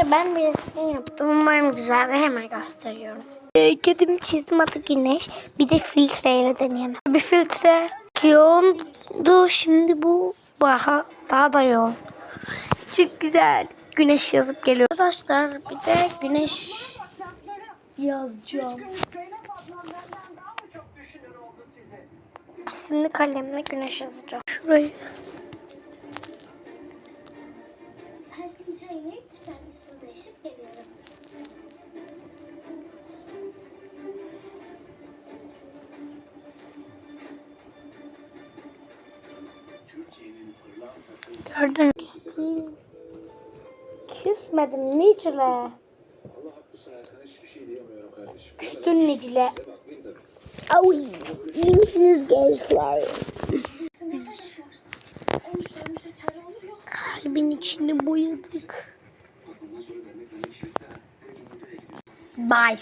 Arkadaşlar ben bir resim yaptım. Umarım güzel ve hemen gösteriyorum. Kedimi çizdim, adı Güneş. Bir de filtreyle deneyelim. Bir filtre yoğundu. Şimdi bu daha da yoğun. Çok güzel. Güneş yazıp geliyor. Arkadaşlar bir de güneş yazacağım. Şimdi kalemle güneş yazacağım. Şurayı. Tersin çayını iç, ben ısınlaşıp geliyorum. Gördünüz mü? Küsmedim Nicle. Küstün Nicle. Ay, iyi misiniz gençler? Kalbin içini boyadık. Bye.